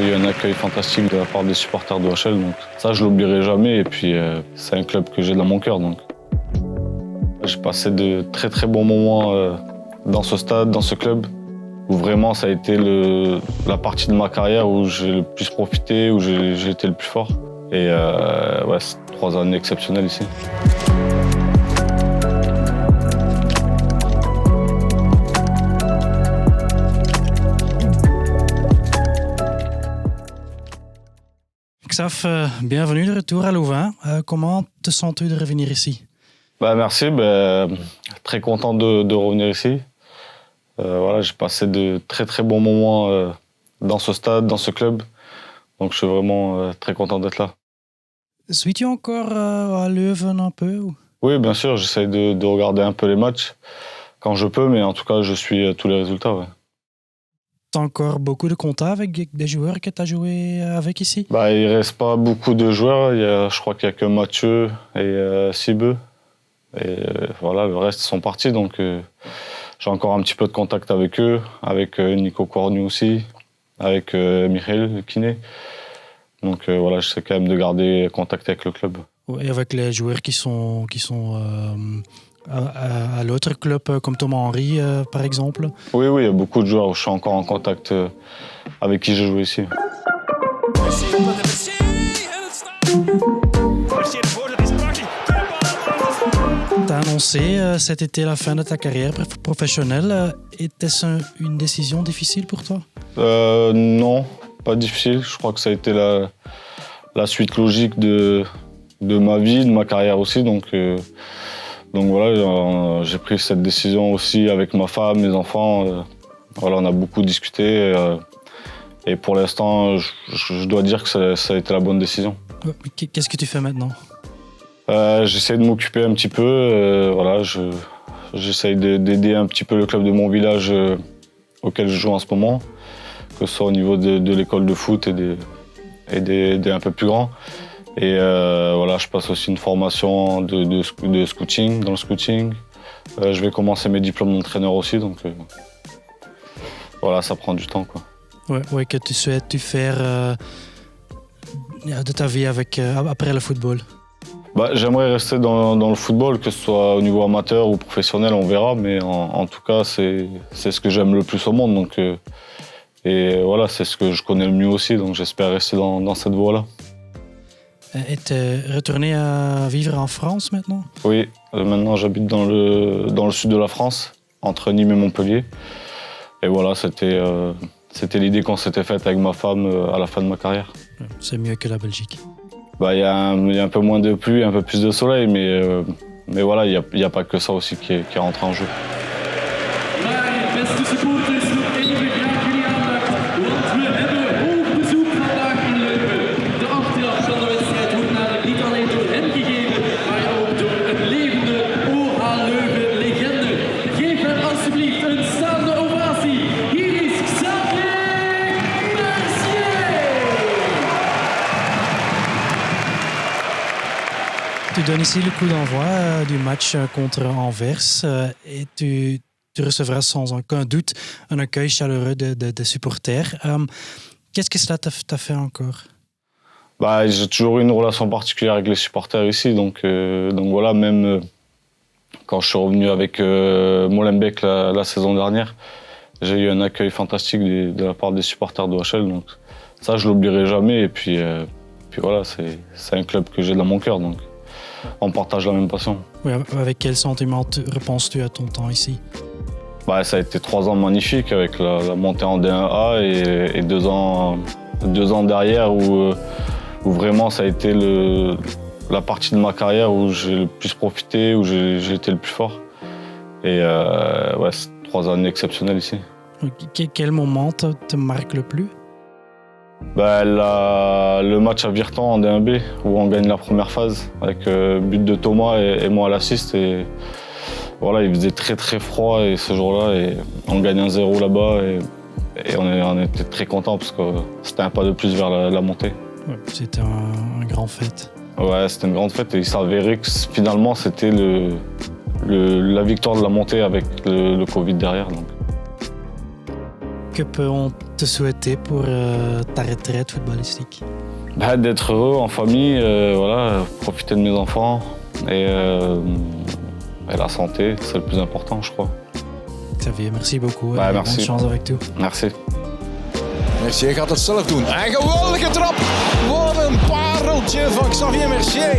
J'ai eu un accueil fantastique de la part des supporters de HL, donc ça je l'oublierai jamais et puis c'est un club que j'ai dans mon cœur. Donc. J'ai passé de très très bons moments dans ce stade, dans ce club, où vraiment ça a été la partie de ma carrière où j'ai le plus profité, où j'ai été le plus fort. Et ouais, c'est 3 années exceptionnelles ici. Xaf, bienvenue de retour à Louvain. Comment te sens-tu de revenir ici? Merci, très content de revenir ici. Voilà, j'ai passé de très très bons moments dans ce stade, dans ce club. Donc je suis vraiment très content d'être là. Suis-tu encore à Leuven un peu ou? Oui, bien sûr, j'essaie de regarder un peu les matchs quand je peux, mais en tout cas, je suis tous les résultats. Ouais. Tu as encore beaucoup de contacts avec des joueurs que tu as joué avec ici? Il ne reste pas beaucoup de joueurs. Je crois qu'il n'y a que Mathieu et Sibeux. Et voilà, le reste sont partis. Donc j'ai encore un petit peu de contact avec eux, avec Nico Cornu aussi, avec Michael, le kiné. Donc voilà, j'essaie quand même de garder contact avec le club. Et avec les joueurs qui sont à l'autre club, comme Thomas Henry, par exemple? Oui, il y a beaucoup de joueurs où je suis encore en contact avec qui j'ai joué ici. Tu as annoncé cet été la fin de ta carrière professionnelle. Était-ce une décision difficile pour toi? Non, pas difficile. Je crois que ça a été la suite logique de ma vie, de ma carrière aussi. Donc voilà, j'ai pris cette décision aussi avec ma femme, mes enfants. Voilà, on a beaucoup discuté. Et pour l'instant, je dois dire que ça a été la bonne décision. Qu'est-ce que tu fais maintenant? J'essaie de m'occuper un petit peu. Voilà, j'essaie d'aider un petit peu le club de mon village auquel je joue en ce moment, que ce soit au niveau de l'école de foot et des un peu plus grands. Et voilà, je passe aussi une formation de scouting, dans le scouting. Je vais commencer mes diplômes d'entraîneur aussi, donc voilà, ça prend du temps, quoi. Ouais, que tu souhaites faire de ta vie après le football? J'aimerais rester dans le football, que ce soit au niveau amateur ou professionnel, on verra. Mais en tout cas, c'est ce que j'aime le plus au monde. Donc, et voilà, c'est ce que je connais le mieux aussi. Donc j'espère rester dans cette voie-là. Et tu es retourné à vivre en France maintenant? Oui, maintenant j'habite dans le sud de la France, entre Nîmes et Montpellier. Et voilà, c'était l'idée qu'on s'était faite avec ma femme à la fin de ma carrière. C'est mieux que la Belgique. Il y a un peu moins de pluie, un peu plus de soleil, mais voilà, il n'y a pas que ça aussi qui rentre en jeu. Tu donnes ici le coup d'envoi du match contre Anvers et tu recevras sans aucun doute un accueil chaleureux des supporters. Qu'est-ce que cela t'a fait encore? J'ai toujours eu une relation particulière avec les supporters ici, donc voilà, même quand je suis revenu avec Molenbeek la saison dernière, j'ai eu un accueil fantastique de la part des supporters de HL, donc ça je l'oublierai jamais. Et puis voilà, c'est un club que j'ai dans mon cœur, donc on partage la même passion. Oui, avec quel sentiment repenses-tu à ton temps ici? Ça a été 3 ans magnifiques avec la montée en D1A et 2 ans derrière où vraiment ça a été la partie de ma carrière où j'ai le plus profité, où j'ai été le plus fort. Et ouais, c'est 3 années exceptionnelles ici. Quel moment te marque le plus? Le match à Virton en D1B où on gagne la première phase avec but de Thomas et moi à l'assist. Et voilà, il faisait très très froid et ce jour-là et on gagne 1-0 là-bas et on était très contents parce que c'était un pas de plus vers la montée. Ouais, c'était un grand fête. Ouais, c'était une grande fête et il s'avérait que finalement c'était la victoire de la montée avec le Covid derrière. Donc. Que peut-on te souhaiter pour ta retraite footballistique? D'être heureux en famille, voilà, profiter de mes enfants et la santé, c'est le plus important, je crois. Xavier, merci beaucoup. Merci. Bonne chance avec tout. Merci. Mercier gaat het zelf doen. Een geweldige trap. Wat een pareltje van Xavier Mercier.